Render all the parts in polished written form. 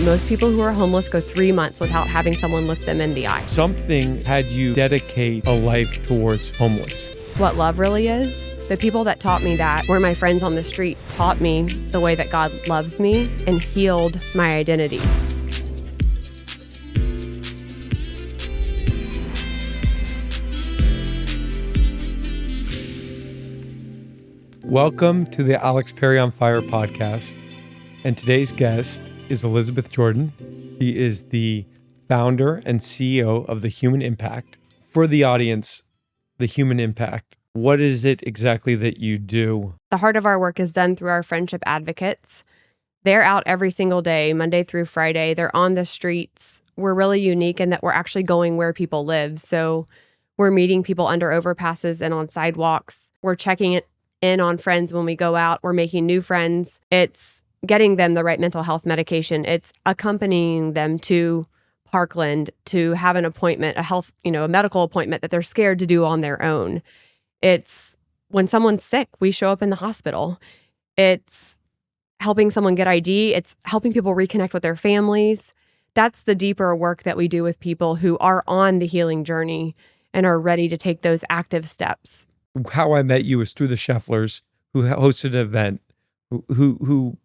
Most people who are homeless go 3 months without having someone look them in the eye. Something had you dedicate a life towards homeless. What love really is, the people that taught me that were my friends on the street, taught me the way that God loves me and healed my identity. Welcome to the Alex Perry on Fire podcast. And today's guest is Elisabeth Jordan. She is the founder and CEO of The Human Impact. For the audience, The Human Impact, what is it exactly that you do? The heart of our work is done through our friendship advocates. They're out every single day, Monday through Friday. They're on the streets. We're really unique in that we're actually going where people live. So we're meeting people under overpasses and on sidewalks. We're checking in on friends when we go out. We're making new friends. It's getting them the right mental health medication. It's accompanying them to Parkland to have an appointment, a medical appointment that they're scared to do on their own. It's when someone's sick, we show up in the hospital. It's helping someone get ID. It's helping people reconnect with their families. That's the deeper work that we do with people who are on the healing journey and are ready to take those active steps. How I met you was through the Schefflers, who hosted an event, who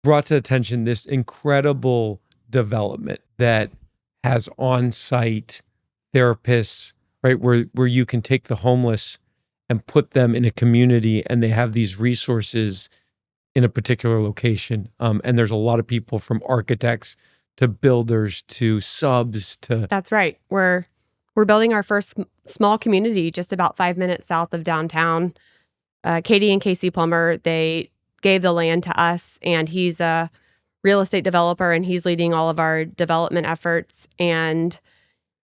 brought to attention this incredible development that has on-site therapists, right, where you can take the homeless and put them in a community, and they have these resources in a particular location. And there's a lot of people from architects to builders to subs to... That's right. We're building our first small community just about 5 minutes south of downtown. Katie and Casey Plummer, they gave the land to us, and he's a real estate developer, and he's leading all of our development efforts. And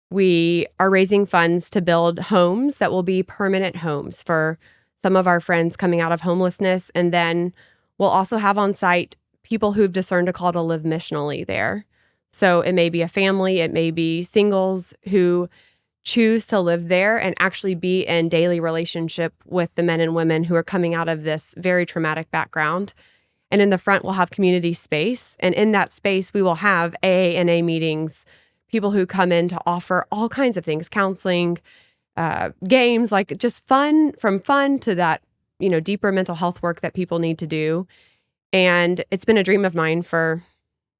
we are raising funds to build homes that will be permanent homes for some of our friends coming out of homelessness. And then we'll also have on site people who've discerned a call to live missionally there. So it may be a family, it may be singles who choose to live there and actually be in daily relationship with the men and women who are coming out of this very traumatic background. And in the front, we'll have community space. And in that space, we will have AA meetings, people who come in to offer all kinds of things, counseling, games, like just fun to that, deeper mental health work that people need to do. And it's been a dream of mine for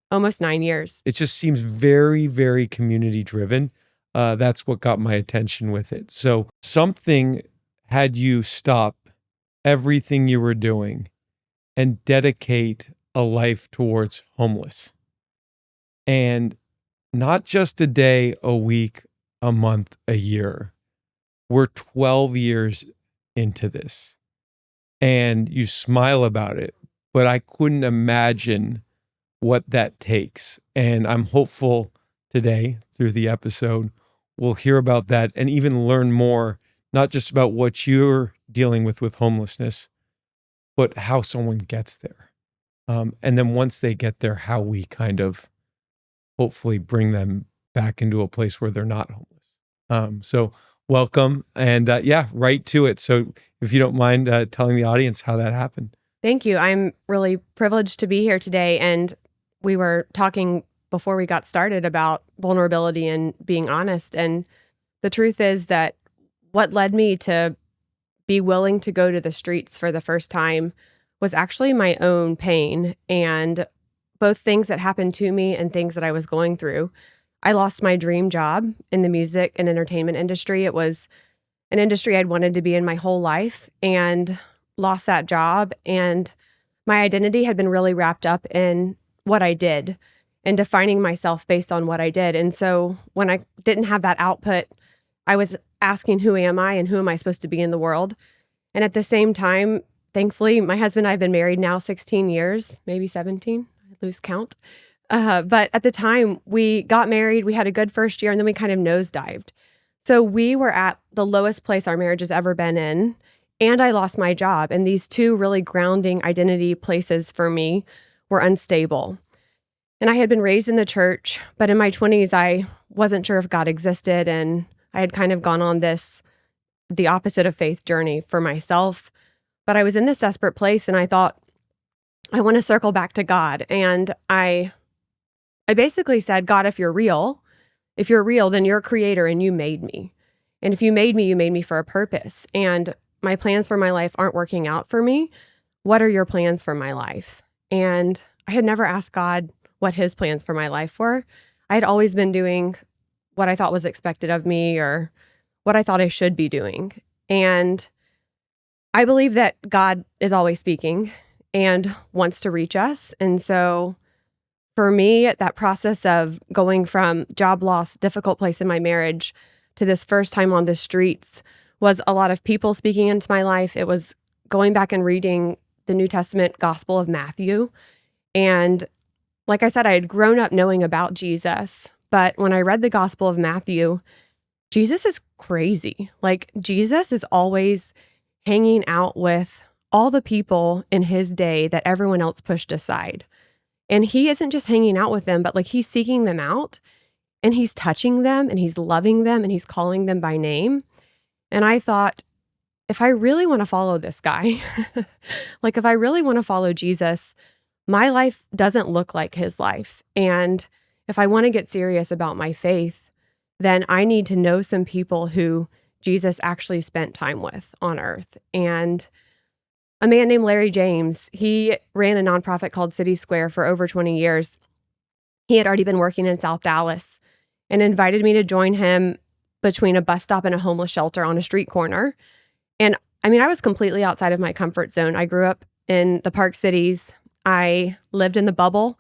almost 9 years. It just seems very, very community driven. That's what got my attention with it. So something had you stop everything you were doing and dedicate a life towards homeless. And not just a day, a week, a month, a year. We're 12 years into this. And you smile about it, but I couldn't imagine what that takes. And I'm hopeful today through the episode, we'll hear about that and even learn more, not just about what you're dealing with homelessness, but how someone gets there. And then once they get there, how we kind of hopefully bring them back into a place where they're not homeless. So welcome. And right to it. So if you don't mind telling the audience how that happened. Thank you. I'm really privileged to be here today. And we were talking before we got started about vulnerability and being honest. And the truth is that what led me to be willing to go to the streets for the first time was actually my own pain, and both things that happened to me and things that I was going through. I lost my dream job in the music and entertainment industry. It was an industry I'd wanted to be in my whole life, and lost that job. And my identity had been really wrapped up in what I did and defining myself based on what I did. And so when I didn't have that output, I was asking, who am I and who am I supposed to be in the world? And at the same time, thankfully, my husband and I have been married now 16 years, maybe 17, I lose count. But at the time we got married, we had a good first year, and then we kind of nosedived. So we were at the lowest place our marriage has ever been in, and I lost my job. And these two really grounding identity places for me were unstable. And I had been raised in the church, but in my 20s, I wasn't sure if God existed. And I had kind of gone on the opposite of faith journey for myself. But I was in this desperate place, and I thought, I want to circle back to God. And I I basically said, God, if you're real, then you're a creator and you made me. And if you made me for a purpose. And my plans for my life aren't working out for me. What are your plans for my life? And I had never asked God what his plans for my life were. I had always been doing what I thought was expected of me or what I thought I should be doing. And I believe that God is always speaking and wants to reach us. And so for me, that process of going from job loss, difficult place in my marriage, to this first time on the streets was a lot of people speaking into my life. It was going back and reading the New Testament Gospel of Matthew. And like I said, I had grown up knowing about Jesus. But when I read the Gospel of Matthew, Jesus is crazy. Like, Jesus is always hanging out with all the people in his day that everyone else pushed aside. And he isn't just hanging out with them, but like he's seeking them out and he's touching them and he's loving them and he's calling them by name. And I thought, if I really want to follow this guy, like if I really want to follow Jesus, my life doesn't look like his life. And if I want to get serious about my faith, then I need to know some people who Jesus actually spent time with on earth. And a man named Larry James, he ran a nonprofit called City Square for over 20 years. He had already been working in South Dallas and invited me to join him between a bus stop and a homeless shelter on a street corner. And I mean, I was completely outside of my comfort zone. I grew up in the Park Cities. I lived in the bubble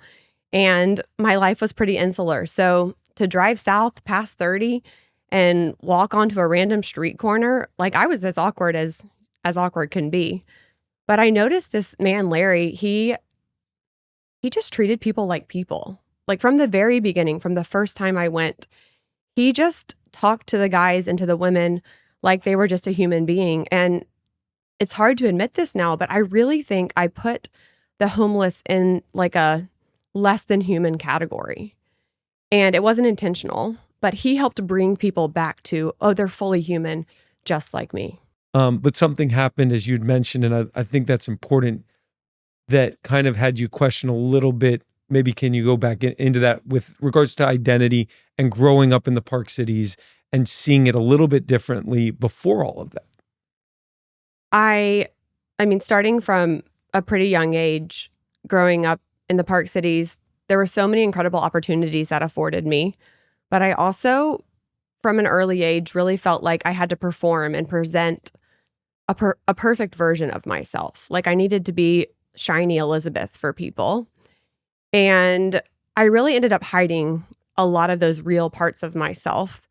and my life was pretty insular. So to drive south past 30 and walk onto a random street corner, like I was as awkward as awkward can be. But I noticed this man, Larry, he just treated people like people. Like from the very beginning, from the first time I went, he just talked to the guys and to the women like they were just a human being. And it's hard to admit this now, but I really think I put the homeless in like a less than human category. And it wasn't intentional, but he helped bring people back to, oh, they're fully human, just like me. But something happened, as you'd mentioned, and I think that's important, that kind of had you question a little bit. Maybe can you go back into that with regards to identity and growing up in the Park Cities and seeing it a little bit differently before all of that? I mean, starting from a pretty young age, growing up in the Park Cities, there were so many incredible opportunities that afforded me. But I also, from an early age, really felt like I had to perform and present a perfect version of myself. Like I needed to be shiny Elisabeth for people. And I really ended up hiding a lot of those real parts of myself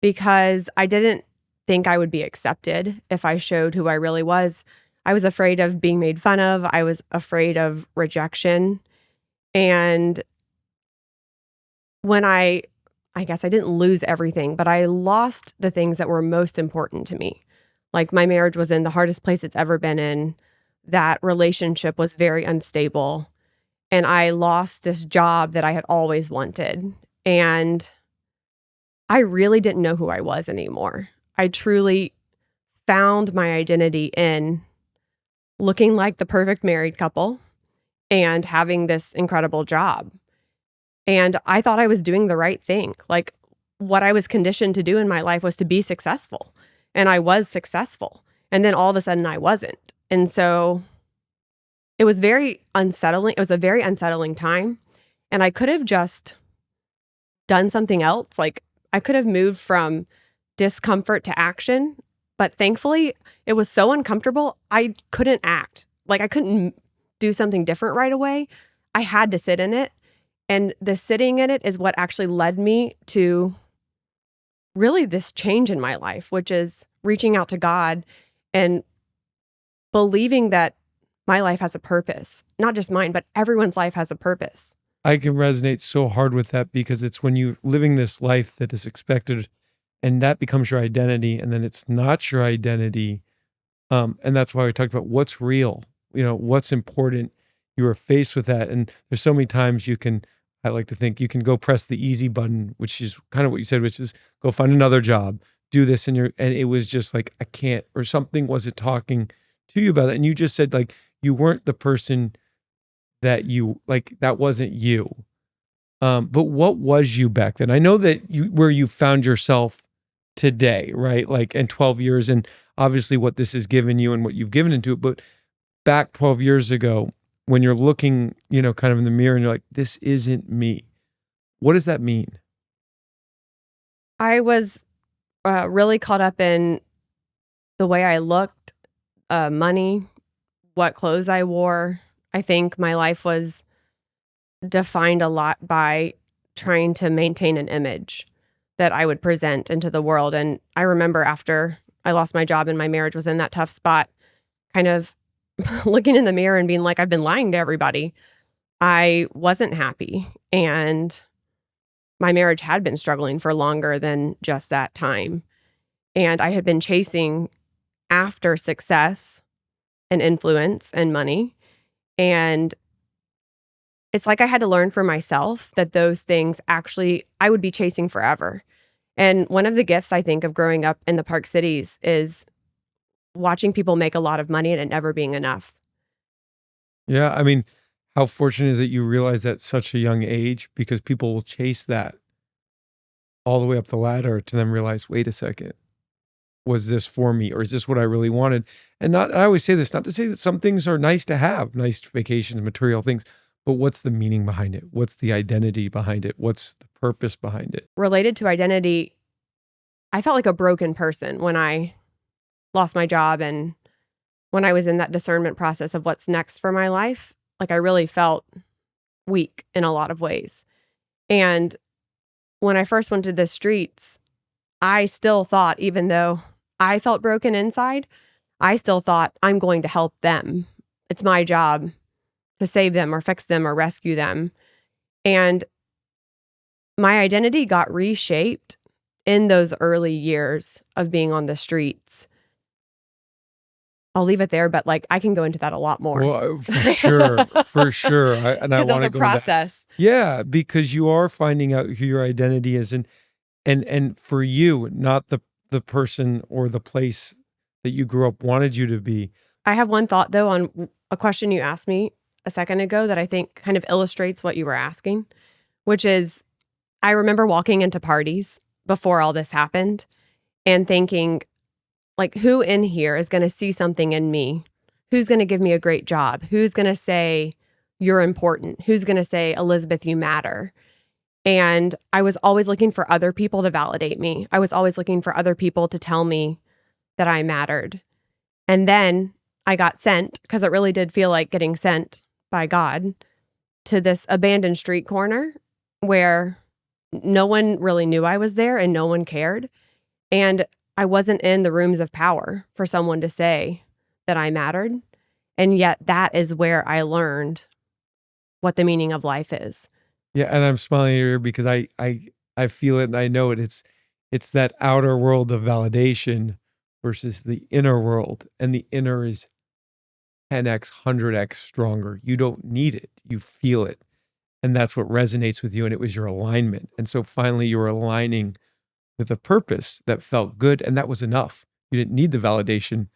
because I didn't think I would be accepted if I showed who I really was. I was afraid of being made fun of. I was afraid of rejection. And when I guess I didn't lose everything, but I lost the things that were most important to me. Like my marriage was in the hardest place it's ever been in. That relationship was very unstable. And I lost this job that I had always wanted. And I really didn't know who I was anymore. I truly found my identity in looking like the perfect married couple and having this incredible job. And I thought I was doing the right thing. Like what I was conditioned to do in my life was to be successful. And I was successful. And then all of a sudden I wasn't. And so it was very unsettling. It was a very unsettling time. And I could have just done something else. Like I could have moved from discomfort to action. But thankfully, it was so uncomfortable, I couldn't act. Like I couldn't do something different right away. I had to sit in it. And the sitting in it is what actually led me to really this change in my life, which is reaching out to God and believing that my life has a purpose. Not just mine, but everyone's life has a purpose. I can resonate so hard with that because it's when you're living this life that is expected and that becomes your identity and then it's not your identity. And that's why we talked about what's real, what's important. You are faced with that. And there's so many times I like to think you can go press the easy button, which is kind of what you said, which is go find another job, do this. And it was just like, I can't, or something wasn't talking to you about it. And you just said like, you weren't the person that that wasn't you. But what was you back then? I know that where you found yourself today, right? Like in 12 years, and obviously what this has given you and what you've given into it. But back 12 years ago, when you're looking, kind of in the mirror and you're like, this isn't me. What does that mean? I was really caught up in the way I looked, money, what clothes I wore. I think my life was defined a lot by trying to maintain an image that I would present into the world. And I remember after I lost my job and my marriage was in that tough spot, kind of looking in the mirror and being like, I've been lying to everybody. I wasn't happy. And my marriage had been struggling for longer than just that time. And I had been chasing after success and influence and money. And it's like I had to learn for myself that those things actually I would be chasing forever. And one of the gifts I think of growing up in the Park Cities is watching people make a lot of money and it never being enough. Yeah, I mean, how fortunate is it you realize at such a young age, because people will chase that all the way up the ladder to then realize, wait a second, was this for me, or is this what I really wanted? And I always say this, not to say that some things are nice to have, nice vacations, material things, but what's the meaning behind it? What's the identity behind it? What's the purpose behind it? Related to identity, I felt like a broken person when I lost my job and when I was in that discernment process of what's next for my life. Like I really felt weak in a lot of ways. And when I first went to the streets, I still thought, even though I felt broken inside, I still thought I'm going to help them. It's my job to save them or fix them or rescue them. And my identity got reshaped in those early years of being on the streets. I'll leave it there, but like I can go into that a lot more. Well, for sure. I Because want it was to a go into that. process. Yeah, because you are finding out who your identity is, and for you, not the person or the place that you grew up wanted you to be. I have one thought though on a question you asked me a second ago that I think kind of illustrates what you were asking, which is I remember walking into parties before all this happened and thinking, like, who in here is going to see something in me? Who's going to give me a great job? Who's going to say, you're important? Who's going to say, Elisabeth, you matter? And I was always looking for other people to validate me. I was always looking for other people to tell me that I mattered. And then I got sent, because it really did feel like getting sent by God, to this abandoned street corner where no one really knew I was there and no one cared. And I wasn't in the rooms of power for someone to say that I mattered. And yet that is where I learned what the meaning of life is. Yeah, and I'm smiling here because I feel it and I know it. It's that outer world of validation versus the inner world, and the inner is 10x, 100x stronger. You don't need it. You feel it. And that's what resonates with you, and it was your alignment. And so finally you were aligning with a purpose that felt good, and that was enough. You didn't need the validation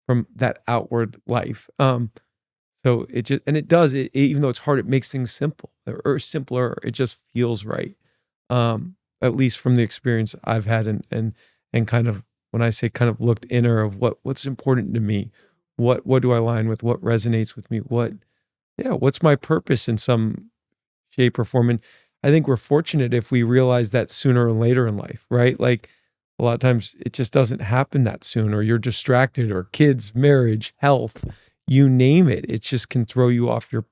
from that outward life. So it just, and it does, even though it's hard, it makes things simple or simpler. It just feels right. At least from the experience I've had, and kind of, when I say kind of looked inner of what's important to me, what do I align with, what resonates with me, what's my purpose in some shape or form. And I think we're fortunate if we realize that sooner or later in life, right? Like a lot of times it just doesn't happen that soon, or you're distracted, or kids, marriage, health, you name it. It just can throw you off your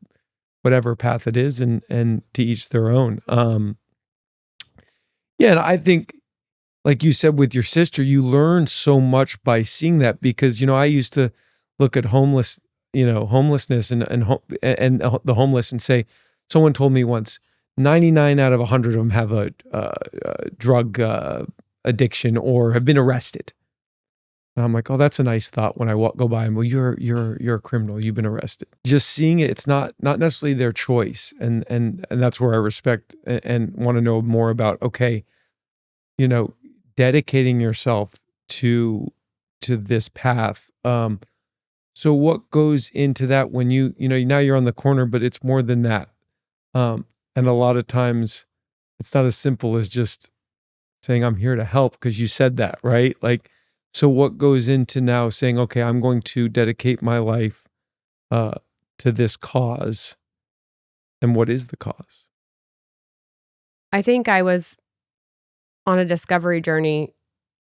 whatever path it is, and to each their own. Yeah, and I think, like you said with your sister, you learn so much by seeing that, because I used to look at homelessness and the homeless and say, someone told me once, 99 out of 100 of them have a drug addiction or have been arrested. And I'm like, oh, that's a nice thought when I go by them. Well, you're a criminal. You've been arrested. Just seeing it, it's not necessarily their choice, and that's where I respect and want to know more about. Okay, dedicating yourself to this path. So what goes into that when now you're on the corner, but it's more than that. And a lot of times it's not as simple as just saying, I'm here to help, because you said that, right? Like, so what goes into now saying, okay, I'm going to dedicate my life to this cause? And what is the cause? I think I was on a discovery journey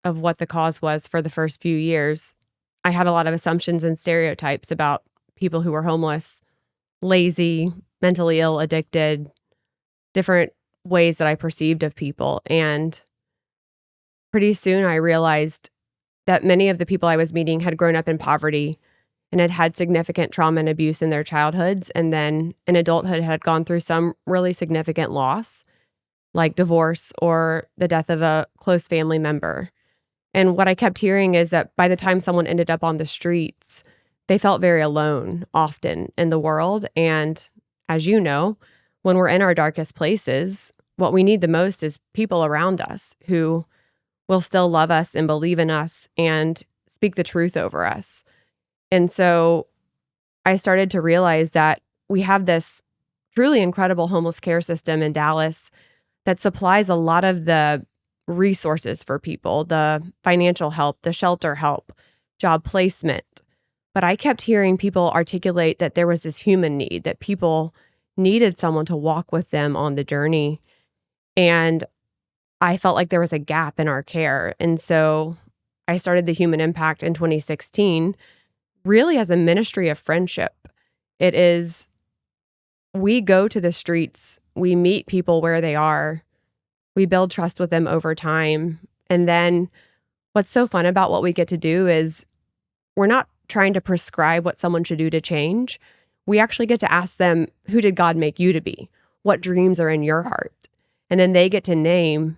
of what the cause was for the first few years. I had a lot of assumptions and stereotypes about people who were homeless, lazy, mentally ill, addicted, different ways that I perceived of people. And pretty soon I realized that many of the people I was meeting had grown up in poverty and had had significant trauma and abuse in their childhoods. And then in adulthood had gone through some really significant loss, like divorce or the death of a close family member. And what I kept hearing is that by the time someone ended up on the streets, they felt very alone often in the world. And as you know, when we're in our darkest places, what we need the most is people around us who will still love us and believe in us and speak the truth over us. And so I started to realize that we have this truly incredible homeless care system in Dallas that supplies a lot of the resources for people, the financial help, the shelter help, job placement. But I kept hearing people articulate that there was this human need, that people needed someone to walk with them on the journey. And I felt like there was a gap in our care. And so I started the Human Impact in 2016, really as a ministry of friendship. It is, we go to the streets, we meet people where they are, we build trust with them over time. And then what's so fun about what we get to do is we're not trying to prescribe what someone should do to change. We actually get to ask them, who did God make you to be? What dreams are in your heart? And then they get to name,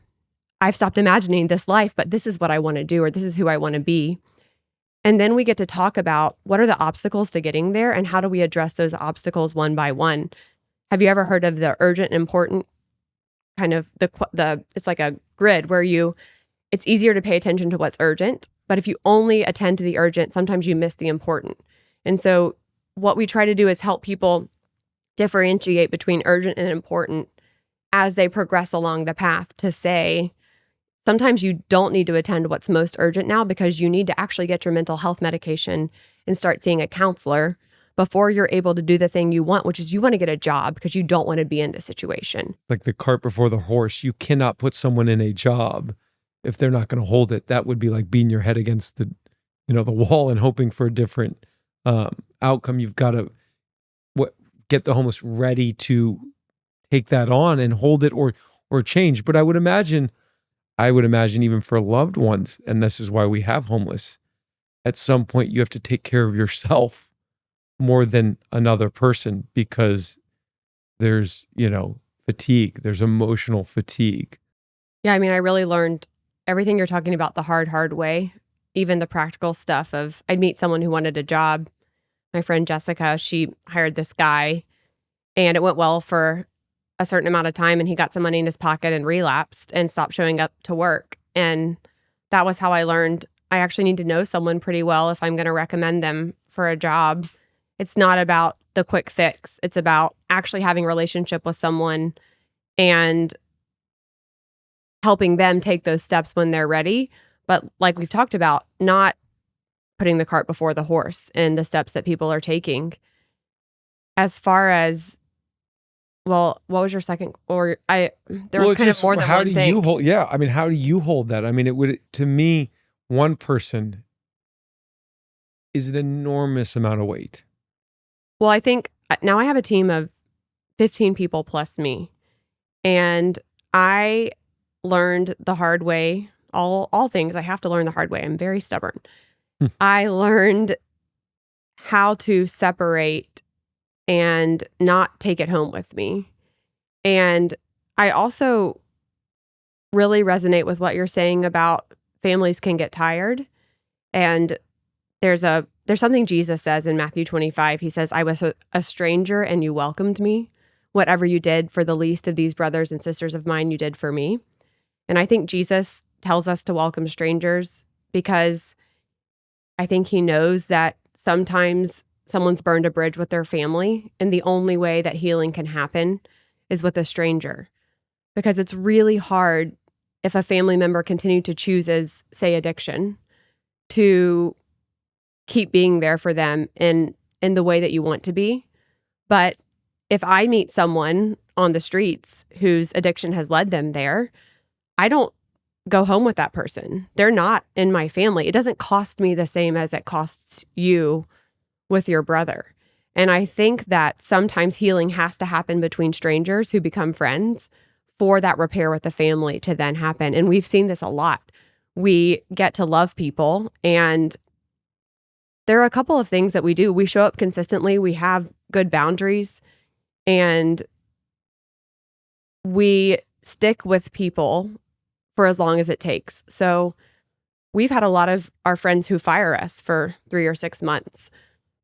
I've stopped imagining this life, but this is what I want to do, or this is who I want to be. And then we get to talk about what are the obstacles to getting there and how do we address those obstacles one by one. Have you ever heard of the urgent and important kind of it's like a grid where it's easier to pay attention to what's urgent, but if you only attend to the urgent, sometimes you miss the important. And so what we try to do is help people differentiate between urgent and important as they progress along the path to say, sometimes you don't need to attend what's most urgent now because you need to actually get your mental health medication and start seeing a counselor before you're able to do the thing you want, which is you want to get a job because you don't want to be in this situation. Like the cart before the horse. You cannot put someone in a job if they're not going to hold it. That would be like beating your head against the wall and hoping for a different outcome. You've got to get the homeless ready to take that on and hold it or change. But I would imagine even for loved ones, and this is why we have homeless, at some point you have to take care of yourself more than another person because there's, fatigue, there's emotional fatigue. Yeah, I mean, I really learned everything you're talking about the hard way, even the practical stuff of I'd meet someone who wanted a job. My friend Jessica, she hired this guy and it went well for a certain amount of time and he got some money in his pocket and relapsed and stopped showing up to work. And that was how I learned I actually need to know someone pretty well if I'm going to recommend them for a job. It's not about the quick fix. It's about actually having a relationship with someone and helping them take those steps when they're ready. But like we've talked about, not putting the cart before the horse in the steps that people are taking. As far as, well, what was your second? There was kind of more than one thing. How do you hold that? I mean, it would, to me, one person is an enormous amount of weight. Well, I think now I have a team of 15 people plus me. And I learned the hard way, all things I have to learn the hard way. I'm very stubborn. I learned how to separate and not take it home with me. And I also really resonate with what you're saying about families can get tired. And there's something Jesus says in Matthew 25. He says, I was a stranger and you welcomed me. Whatever you did for the least of these brothers and sisters of mine, you did for me. And I think Jesus tells us to welcome strangers because I think he knows that sometimes someone's burned a bridge with their family. And the only way that healing can happen is with a stranger, because it's really hard if a family member continued to choose as, say, addiction, to keep being there for them in the way that you want to be. But if I meet someone on the streets whose addiction has led them there, I don't go home with that person. They're not in my family. It doesn't cost me the same as it costs you with your brother. And I think that sometimes healing has to happen between strangers who become friends for that repair with the family to then happen. And we've seen this a lot. We get to love people, and there are a couple of things that we do. We show up consistently. We have good boundaries, and we stick with people for as long as it takes. So we've had a lot of our friends who fire us for 3 or 6 months,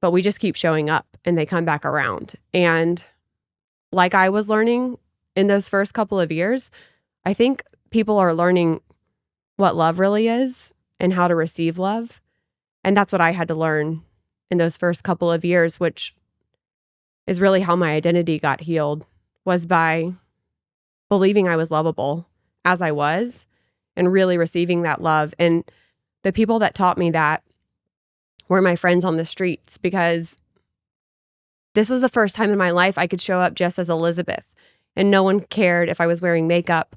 but we just keep showing up and they come back around. And like I was learning in those first couple of years, I think people are learning what love really is and how to receive love. And that's what I had to learn in those first couple of years, which is really how my identity got healed, was by believing I was lovable as I was and really receiving that love. And the people that taught me that were my friends on the streets, because this was the first time in my life I could show up just as Elisabeth, and no one cared if I was wearing makeup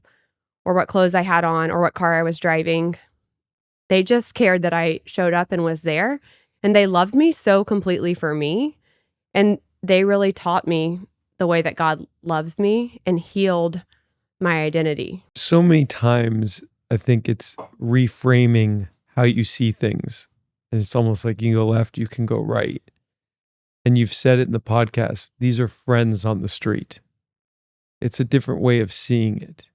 or what clothes I had on or what car I was driving. They just cared that I showed up and was there, and they loved me so completely for me. And they really taught me the way that God loves me and healed my identity. So many times, I think it's reframing how you see things. And it's almost like you can go left, you can go right. And you've said it in the podcast, these are friends on the street. It's a different way of seeing it.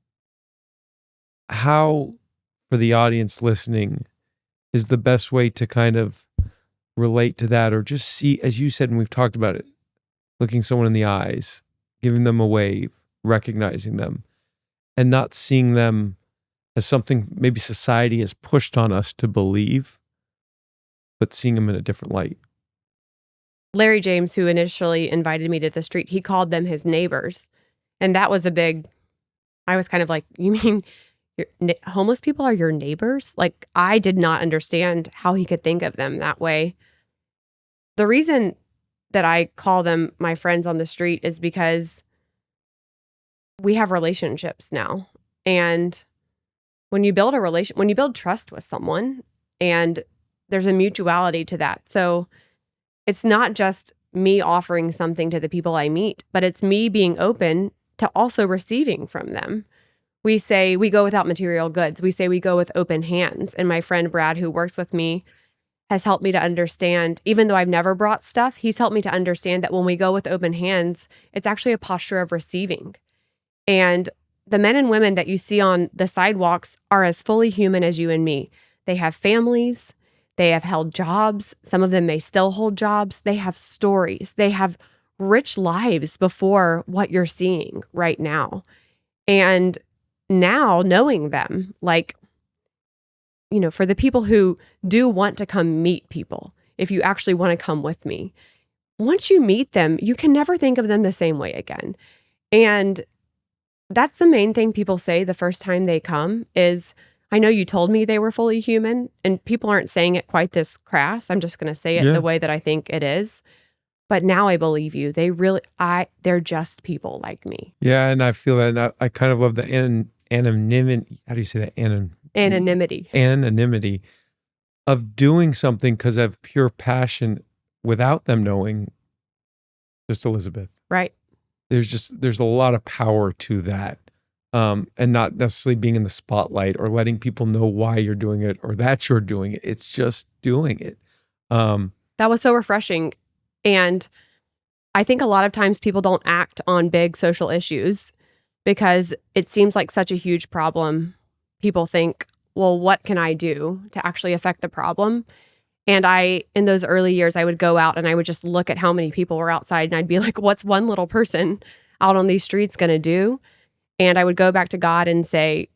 How, for the audience listening, is the best way to kind of relate to that, or just see, as you said, and we've talked about it, looking someone in the eyes, giving them a wave, recognizing them, and not seeing them as something maybe society has pushed on us to believe, but seeing them in a different light? Larry James, who initially invited me to the street, he called them his neighbors. And that was I was kind of like, you mean homeless people are your neighbors? Like, I did not understand how he could think of them that way. The reason that I call them my friends on the street is because we have relationships now. And when you build when you build trust with someone, and there's a mutuality to that. So it's not just me offering something to the people I meet, but it's me being open to also receiving from them. We say we go without material goods. We say we go with open hands. And my friend Brad, who works with me, has helped me to understand, even though I've never brought stuff, he's helped me to understand that when we go with open hands, it's actually a posture of receiving. And the men and women that you see on the sidewalks are as fully human as you and me. They have families. They have held jobs. Some of them may still hold jobs. They have stories. They have rich lives before what you're seeing right now. And now knowing them, like, you know, for the people who do want to come meet people, if you actually want to come with me, once you meet them, you can never think of them the same way again. And that's the main thing people say the first time they come is, I know you told me they were fully human, and people aren't saying it quite this crass. I'm just going to say it the way that I think it is. But now I believe you. They're just people like me. Yeah, and I feel that. And I kind of love the anonymity. How do you say that? Anonymity. Anonymity of doing something because I have pure passion without them knowing, just Elisabeth. Right. There's a lot of power to that. And not necessarily being in the spotlight or letting people know why you're doing it or that you're doing it. It's just doing it. That was so refreshing. And I think a lot of times people don't act on big social issues because it seems like such a huge problem. People think, well, what can I do to actually affect the problem? And in those early years, I would go out and I would just look at how many people were outside, and I'd be like, what's one little person out on these streets going to do? And I would go back to God and say,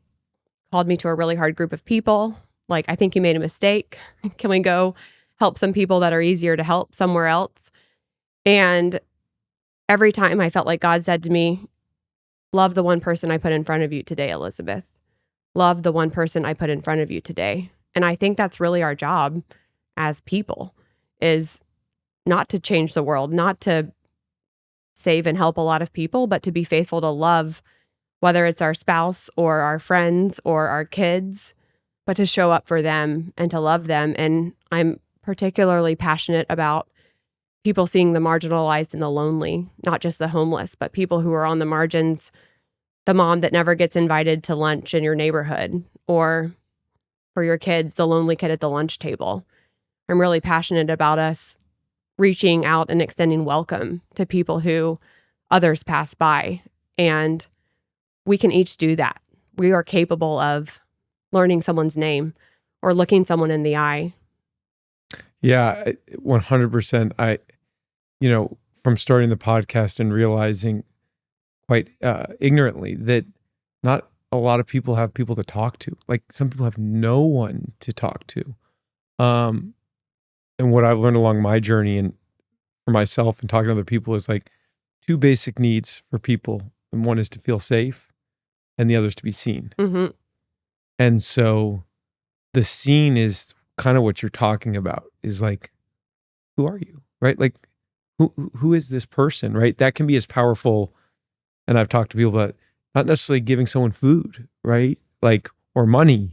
called me to a really hard group of people. Like, I think you made a mistake. Can we go help some people that are easier to help somewhere else? And every time I felt like God said to me, love the one person I put in front of you today, Elisabeth. Love the one person I put in front of you today. And I think that's really our job as people, is not to change the world, not to save and help a lot of people, but to be faithful to love, whether it's our spouse or our friends or our kids, but to show up for them and to love them. And I'm particularly passionate about people seeing the marginalized and the lonely, not just the homeless, but people who are on the margins, the mom that never gets invited to lunch in your neighborhood, or for your kids, the lonely kid at the lunch table. I'm really passionate about us reaching out and extending welcome to people who others pass by. And we can each do that. We are capable of learning someone's name or looking someone in the eye. Yeah, 100%. From starting the podcast and realizing quite ignorantly that not a lot of people have people to talk to. Like, some people have no one to talk to. And what I've learned along my journey and for myself and talking to other people is like two basic needs for people. And one is to feel safe and the other is to be seen. Mm-hmm. And so the scene is kind of what you're talking about, is like, who are you, right? Like, who is this person, right? That can be as powerful. And I've talked to people about not necessarily giving someone food, right? Like, or money,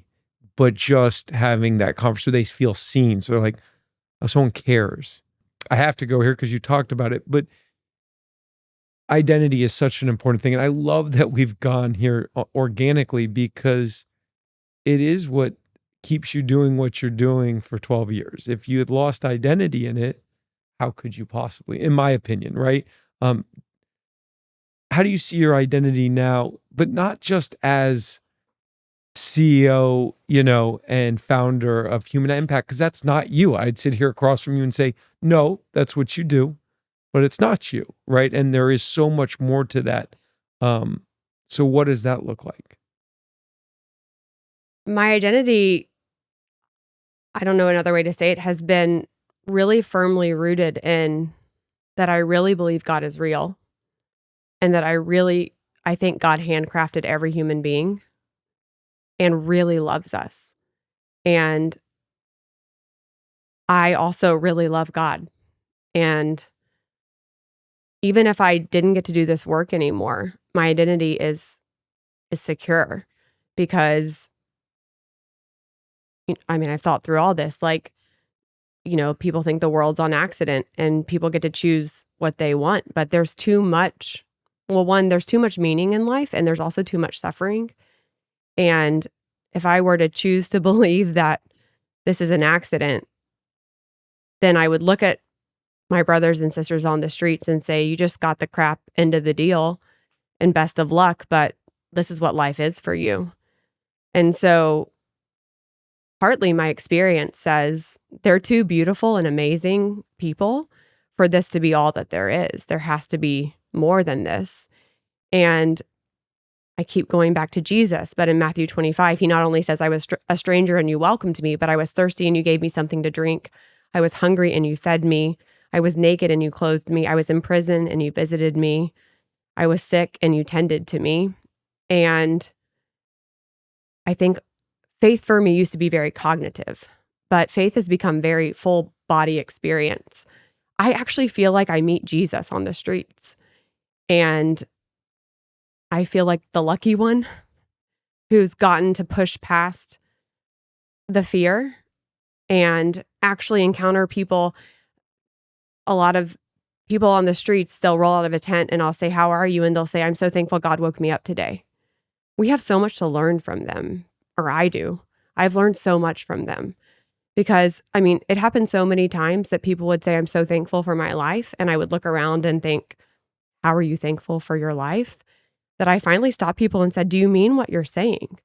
but just having that conversation so they feel seen. So they're like, oh, someone cares. I have to go here because you talked about it, but identity is such an important thing. And I love that we've gone here organically, because it is what keeps you doing what you're doing for 12 years. If you had lost identity in it, how could you possibly, in my opinion, right? How do you see your identity now, but not just as CEO, and founder of Human Impact, because that's not you. I'd sit here across from you and say, no, that's what you do, but it's not you, right? And there is so much more to that. So what does that look like? My identity, I don't know another way to say it, has been really firmly rooted in that I really believe God is real, and that I think God handcrafted every human being and really loves us. And I also really love God. And even if I didn't get to do this work anymore, my identity is secure, because I've thought through all this, like, people think the world's on accident and people get to choose what they want, but there's too much. Well, one, there's too much meaning in life, and there's also too much suffering. And if I were to choose to believe that this is an accident, then I would look at my brothers and sisters on the streets and say, you just got the crap end of the deal and best of luck, but this is what life is for you. And so partly my experience says they're too beautiful and amazing people for this to be all that there is. There has to be more than this. And I keep going back to Jesus, but in Matthew 25, he not only says, I was a stranger and you welcomed me, but I was thirsty and you gave me something to drink. I was hungry and you fed me. I was naked and you clothed me. I was in prison and you visited me. I was sick and you tended to me. And I think faith for me used to be very cognitive, but faith has become very full body experience. I actually feel like I meet Jesus on the streets, and I feel like the lucky one who's gotten to push past the fear and actually encounter people. A lot of people on the streets, they'll roll out of a tent and I'll say, how are you? And they'll say, I'm so thankful God woke me up today. We have so much to learn from them, or I do. I've learned so much from them, because it happened so many times that people would say, I'm so thankful for my life. And I would look around and think, how are you thankful for your life? That I finally stopped people and said, do you mean what you're saying?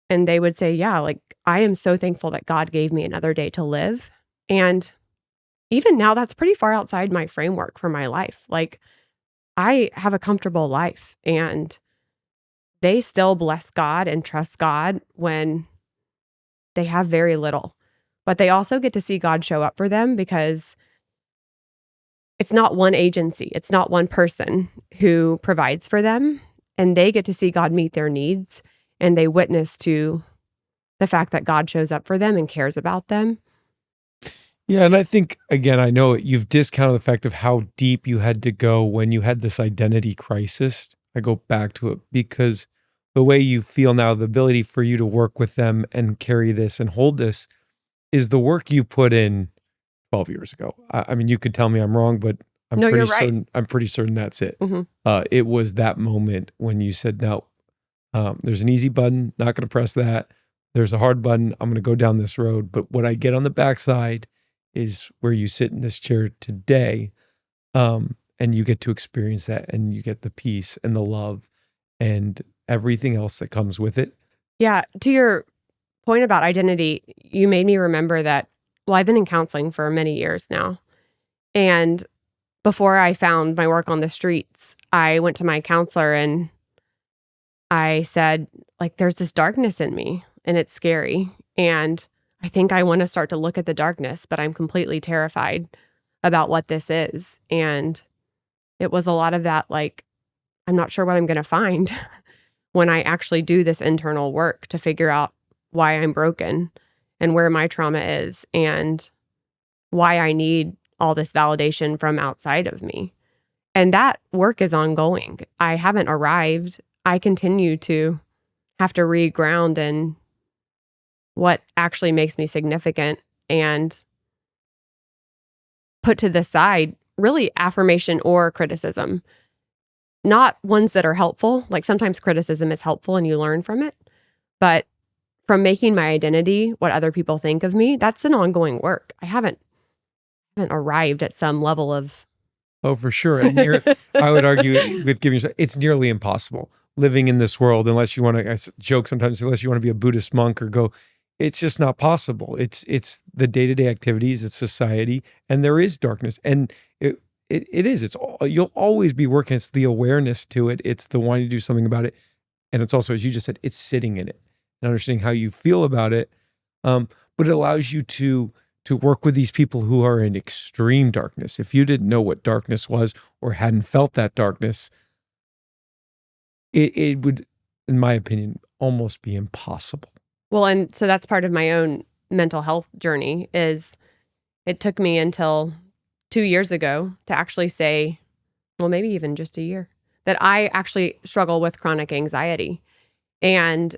And they would say, yeah, like, I am so thankful that God gave me another day to live. And even now, that's pretty far outside my framework for my life. Like, I have a comfortable life, and they still bless God and trust God when they have very little. But they also get to see God show up for them, because it's not one agency. It's not one person who provides for them. and they get to see God meet their needs, and they witness to the fact that God shows up for them and cares about them. Yeah, and I think, again, I know you've discounted the fact of how deep you had to go when you had this identity crisis. I go back to it because the way you feel now, the ability for you to work with them and carry this and hold this is the work you put in 12 years ago. I mean, you could tell me I'm wrong, but No, you're right. I'm pretty certain that's it. Mm-hmm. It was that moment when you said, no, there's an easy button, not going to press that. There's a hard button, I'm going to go down this road. But what I get on the backside is where you sit in this chair today, and you get to experience that, and you get the peace and the love and everything else that comes with it. Yeah, to your point about identity, you made me remember that, well, I've been in counseling for many years now. And before I found my work on the streets, I went to my counselor and I said, like, there's this darkness in me and it's scary. And I think I want to start to look at the darkness, but I'm completely terrified about what this is. And it was a lot of that, like, I'm not sure what I'm going to find when I actually do this internal work to figure out why I'm broken and where my trauma is and why I need all this validation from outside of me. And that work is ongoing. I haven't arrived. I continue to have to reground in what actually makes me significant and put to the side really affirmation or criticism. Not ones that are helpful. Like sometimes criticism is helpful and you learn from it. But from making my identity what other people think of me, that's an ongoing work. I haven't arrived at some level of... Oh, for sure. And I would argue with giving yourself, it's nearly impossible living in this world unless you want to, I joke sometimes, unless you want to be a Buddhist monk or go, it's just not possible. It's the day-to-day activities, it's society, and there is darkness. And it is. It's all, you'll always be working. It's the awareness to it. It's the wanting to do something about it. And it's also, as you just said, it's sitting in it and understanding how you feel about it. But it allows you to work with these people who are in extreme darkness. If you didn't know what darkness was or hadn't felt that darkness, it would, in my opinion, almost be impossible. Well, and so that's part of my own mental health journey is it took me until 2 years ago to actually say, well, maybe even just a year, that I actually struggle with chronic anxiety. And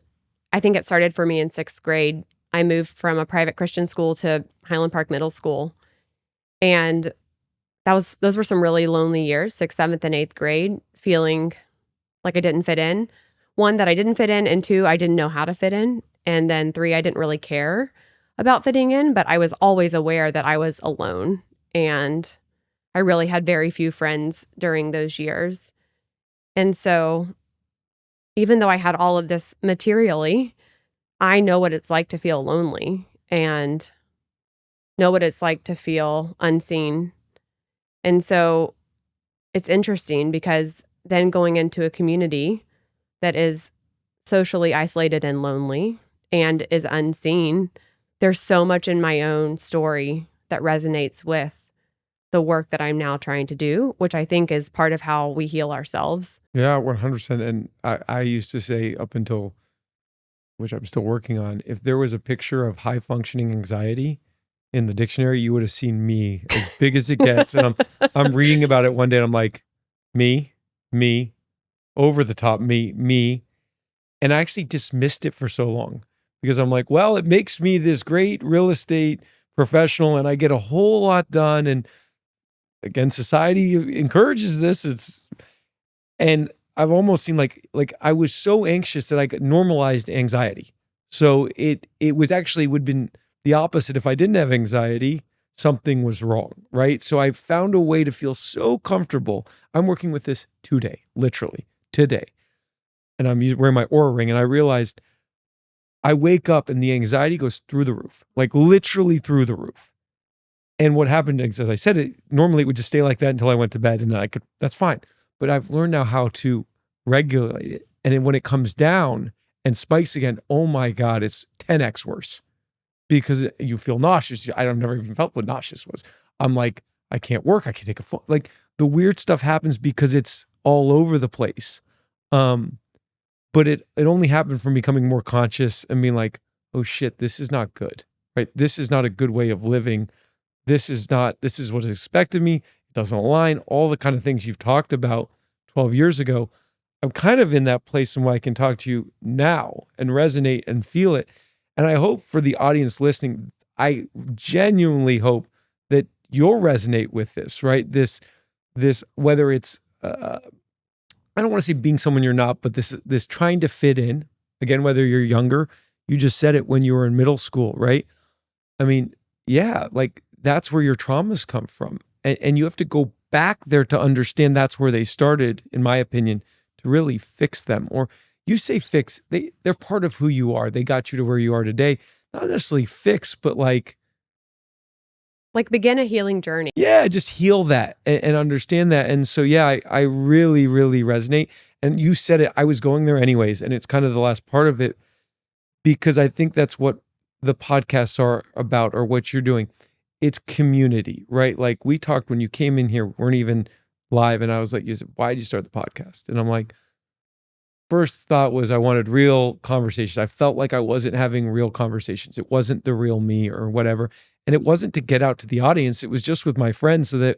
I think it started for me in 6th grade. I moved from a private Christian school to Highland Park Middle School. And those were some really lonely years, 6th, 7th, and 8th grade, feeling like I didn't fit in. 1, that I didn't fit in, and 2, I didn't know how to fit in. And then 3, I didn't really care about fitting in, but I was always aware that I was alone. And I really had very few friends during those years. And so even though I had all of this materially, I know what it's like to feel lonely and know what it's like to feel unseen. And so it's interesting because then going into a community that is socially isolated and lonely and is unseen, there's so much in my own story that resonates with the work that I'm now trying to do, which I think is part of how we heal ourselves. Yeah, 100%. And I used to say up until, which I'm still working on, if there was a picture of high functioning anxiety in the dictionary, you would have seen me as big as it gets. And I'm reading about it one day and I'm like, me, over the top, me. And I actually dismissed it for so long because I'm like, well, it makes me this great real estate professional and I get a whole lot done. And again, society encourages this. And I've almost seen like I was so anxious that I normalized anxiety. So it was actually would have been the opposite. If I didn't have anxiety, something was wrong, right? So I found a way to feel so comfortable. I'm working with this today, literally today. And I'm wearing my Oura ring and I realized I wake up and the anxiety goes through the roof, like literally through the roof. And what happened, as I said, normally it would just stay like that until I went to bed and then that's fine. But I've learned now how to regulate it. And then when it comes down and spikes again, oh my God, it's 10x worse because you feel nauseous. I've never even felt what nauseous was. I'm like, I can't work. I can't take a phone. Like the weird stuff happens because it's all over the place. Um, but it only happened from becoming more conscious and being like, oh shit, this is not good, right? This is not a good way of living. This is what is expected of me. It doesn't align. All the kind of things you've talked about 12 years ago. I'm kind of in that place and why I can talk to you now and resonate and feel it. And I hope for the audience listening, I genuinely hope that you'll resonate with this, right? This, whether it's, I don't want to say being someone you're not, but this trying to fit in, again, whether you're younger, you just said it when you were in middle school, right? I mean, yeah, like that's where your traumas come from. And you have to go back there to understand that's where they started, in my opinion, to really fix them. Or you say fix, they're part of who you are. They got you to where you are today. Not necessarily fix, but like begin a healing journey. yeah, just heal that and understand that. And so, yeah, I really, really resonate. And you said it, I was going there anyways. And it's kind of the last part of it, because I think that's what the podcasts are about, or what you're doing. It's community, right? Like we talked when you came in here, weren't even live. And I was like, you said, why did you start the podcast? And I'm like, first thought was I wanted real conversations. I felt like I wasn't having real conversations. It wasn't the real me or whatever. And it wasn't to get out to the audience. It was just with my friends so that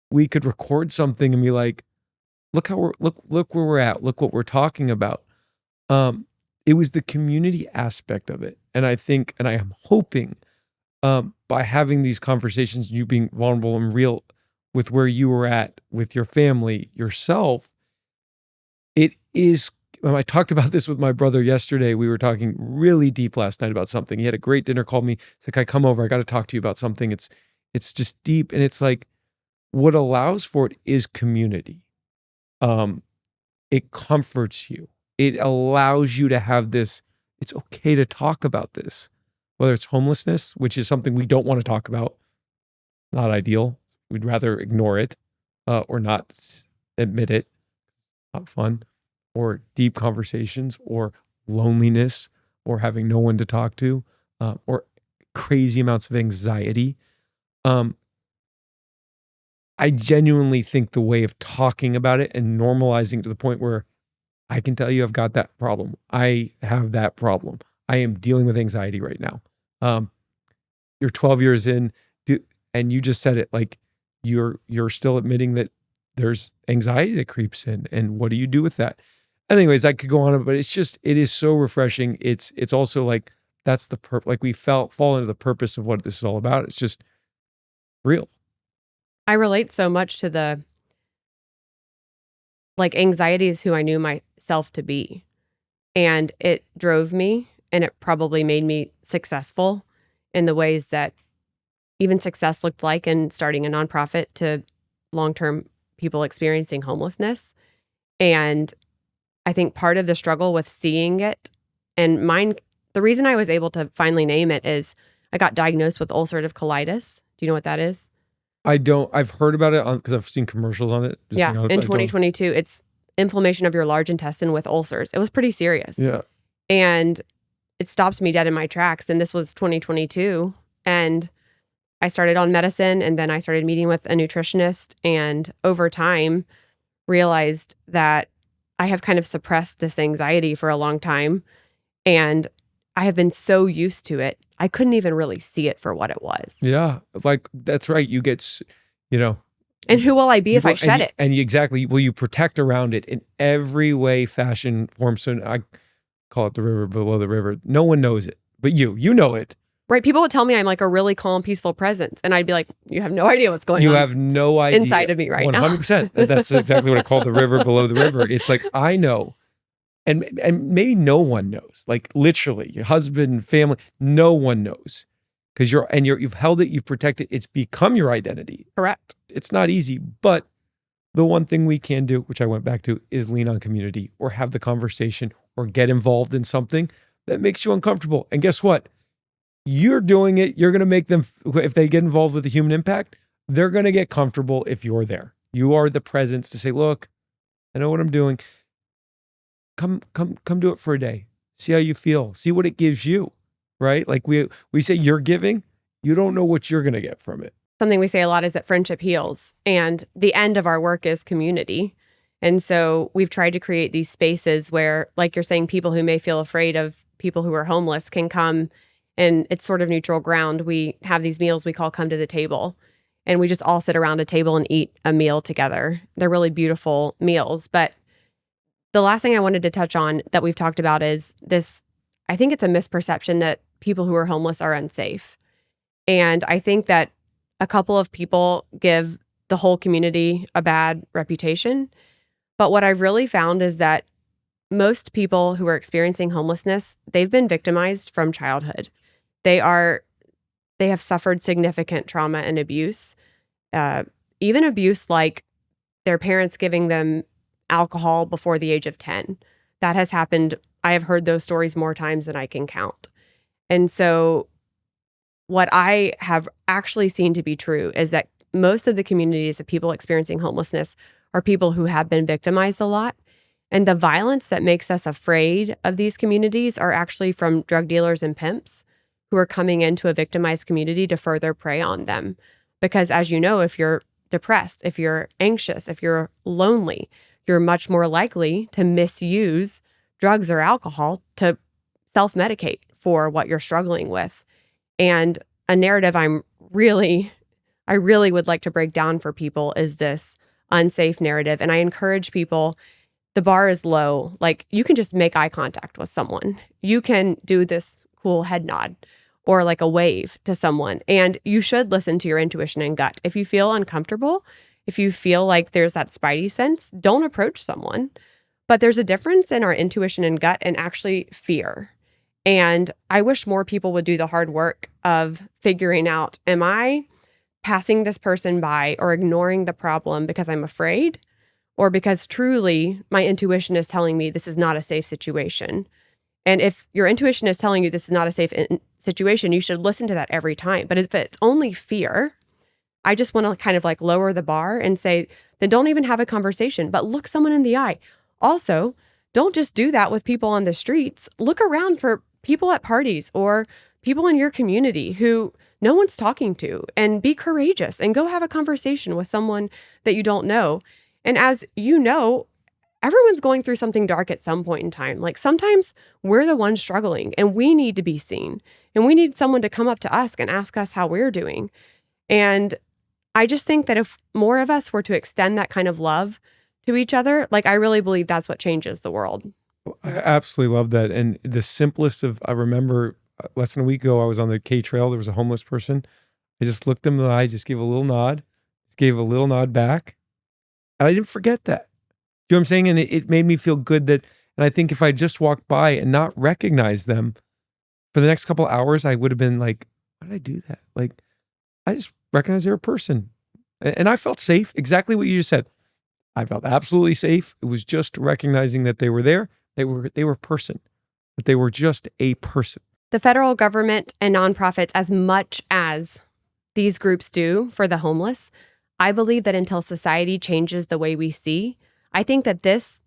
we could record something and be like, look where we're at. Look what we're talking about. It was the community aspect of it. And I think, and I am hoping, by having these conversations, you being vulnerable and real with where you were at with your family, yourself, it is, I talked about this with my brother yesterday. We were talking really deep last night about something. He had a great dinner, called me. It's like, I come over, I got to talk to you about something. It's just deep. And it's like, what allows for it is community. It comforts you. It allows you to have this, it's okay to talk about this, whether it's homelessness, which is something we don't want to talk about. Not ideal. We'd rather ignore it, or not admit it. Not fun. Or deep conversations, or loneliness, or having no one to talk to, or crazy amounts of anxiety. I genuinely think the way of talking about it and normalizing to the point where I can tell you I've got that problem. I have that problem. I am dealing with anxiety right now. You're 12 years in, and you just said it, like you're still admitting that there's anxiety that creeps in, and what do you do with that? Anyways, I could go on, but it is so refreshing. It's also like, that's the like we fall into the purpose of what this is all about. It's just real. I relate so much to the, like, anxiety is who I knew myself to be. And it drove me, and it probably made me successful in the ways that even success looked like in starting a nonprofit to long-term people experiencing homelessness. And I think part of the struggle with seeing it, and mine, the reason I was able to finally name it is I got diagnosed with ulcerative colitis. Do you know what that is? I don't. I've heard about it because I've seen commercials on it. Yeah, in 2022, it's inflammation of your large intestine with ulcers. It was pretty serious. Yeah. And it stopped me dead in my tracks. And this was 2022. And I started on medicine, and then I started meeting with a nutritionist, and over time realized that I have kind of suppressed this anxiety for a long time. And I have been so used to it, I couldn't even really see it for what it was. Yeah. Like, that's right. You get, and who will I be if I shed it? And exactly. Will you protect around it in every way, fashion, form? So I call it the river below the river. No one knows it, but you know it. Right. People would tell me I'm like a really calm, peaceful presence. And I'd be like, you have no idea what's going on. You have no idea. Inside of me right 100%. Now. 100%. That's exactly what I call the river below the river. It's like, I know. And maybe no one knows. Like, literally, your husband, family, no one knows. Because you've held it, you've protected it. It's become your identity. Correct. It's not easy, but the one thing we can do, which I went back to, is lean on community, or have the conversation, or get involved in something that makes you uncomfortable. And guess what? You're doing it. You're going to make them, if they get involved with the human impact, they're going to get comfortable if you're there. You are the presence to say, look, I know what I'm doing. Come do it for a day. See how you feel. See what it gives you, right? Like we say you're giving, you don't know what you're going to get from it. Something we say a lot is that friendship heals, and the end of our work is community. And so we've tried to create these spaces where, like you're saying, people who may feel afraid of people who are homeless can come, and it's sort of neutral ground. We have these meals we call Come to the Table, and we just all sit around a table and eat a meal together. They're really beautiful meals. But the last thing I wanted to touch on that we've talked about is this. I think it's a misperception that people who are homeless are unsafe. And I think that a couple of people give the whole community a bad reputation. But what I've really found is that most people who are experiencing homelessness, they've been victimized from childhood. They have suffered significant trauma and abuse, even abuse like their parents giving them alcohol before the age of 10. That has happened. I have heard those stories more times than I can count. And so what I have actually seen to be true is that most of the communities of people experiencing homelessness are people who have been victimized a lot. And the violence that makes us afraid of these communities are actually from drug dealers and pimps who are coming into a victimized community to further prey on them. Because as you know, if you're depressed, if you're anxious, if you're lonely, you're much more likely to misuse drugs or alcohol to self-medicate for what you're struggling with. And a narrative I really would like to break down for people is this unsafe narrative. And I encourage people, the bar is low. Like, you can just make eye contact with someone. You can do this cool head nod or like a wave to someone. And you should listen to your intuition and gut. If you feel uncomfortable, if you feel like there's that spidey sense, don't approach someone. But there's a difference in our intuition and gut and actually fear. And I wish more people would do the hard work of figuring out, am I passing this person by or ignoring the problem because I'm afraid, or because truly my intuition is telling me this is not a safe situation? And if your intuition is telling you this is not a safe situation, you should listen to that every time. But if it's only fear, I just want to kind of like lower the bar and say, then don't even have a conversation, but look someone in the eye. Also, don't just do that with people on the streets. Look around for people at parties or people in your community who no one's talking to, and be courageous and go have a conversation with someone that you don't know. And as you know, everyone's going through something dark at some point in time. Like, sometimes we're the ones struggling and we need to be seen, and we need someone to come up to us and ask us how we're doing. And I just think that if more of us were to extend that kind of love to each other, like, I really believe that's what changes the world. I absolutely love that. And the simplest of, I remember less than a week ago, I was on the K Trail. There was a homeless person. I just looked them in the eye, just gave a little nod, gave a little nod back. And I didn't forget that. You know what I'm saying? And it made me feel good that, and I think if I just walked by and not recognized them for the next couple of hours, I would have been like, why did I do that? Like, I just recognized they're a person. And I felt safe. Exactly what you just said. I felt absolutely safe. It was just recognizing that they were there. They were a person, but they were just a person. The federal government and nonprofits, as much as these groups do for the homeless, I believe that until society changes the way we see, I think that this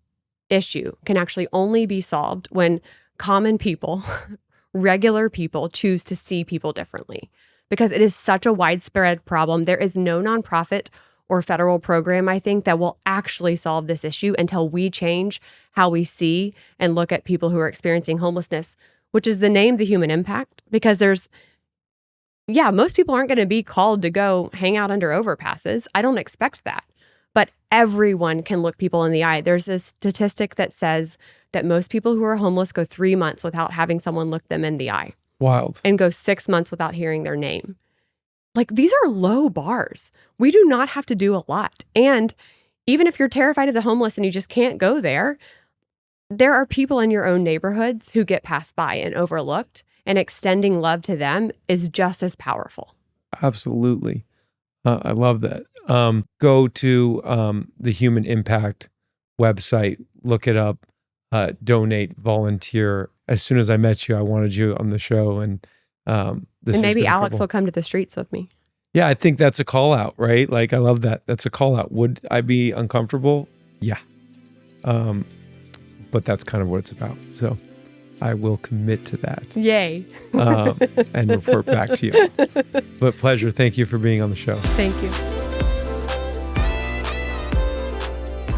issue can actually only be solved when common people, regular people, choose to see people differently. Because it is such a widespread problem. There is no nonprofit or federal program, I think, that will actually solve this issue until we change how we see and look at people who are experiencing homelessness, which is the name, the human impact. Because most people aren't going to be called to go hang out under overpasses. I don't expect that. But everyone can look people in the eye. There's a statistic that says that most people who are homeless go 3 months without having someone look them in the eye. Wild. And go 6 months without hearing their name. Like, these are low bars. We do not have to do a lot. And even if you're terrified of the homeless and you just can't go there, there are people in your own neighborhoods who get passed by and overlooked, and extending love to them is just as powerful. Absolutely. I love that. Go to the Human Impact website, look it up, donate, volunteer. As soon as I met you, I wanted you on the show, and and maybe Alex will come to the streets with me. Yeah, I think that's a call out, right? Like, I love that. That's a call out. Would I be uncomfortable? Yeah. But that's kind of what it's about. So I will commit to that. Yay. And report back to you. But pleasure. Thank you for being on the show. Thank you.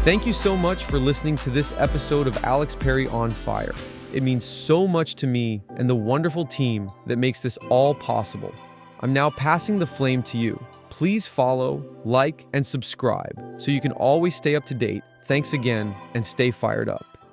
Thank you so much for listening to this episode of Alex Perry on Fire. It means so much to me and the wonderful team that makes this all possible. I'm now passing the flame to you. Please follow, like, and subscribe so you can always stay up to date. Thanks again, and stay fired up.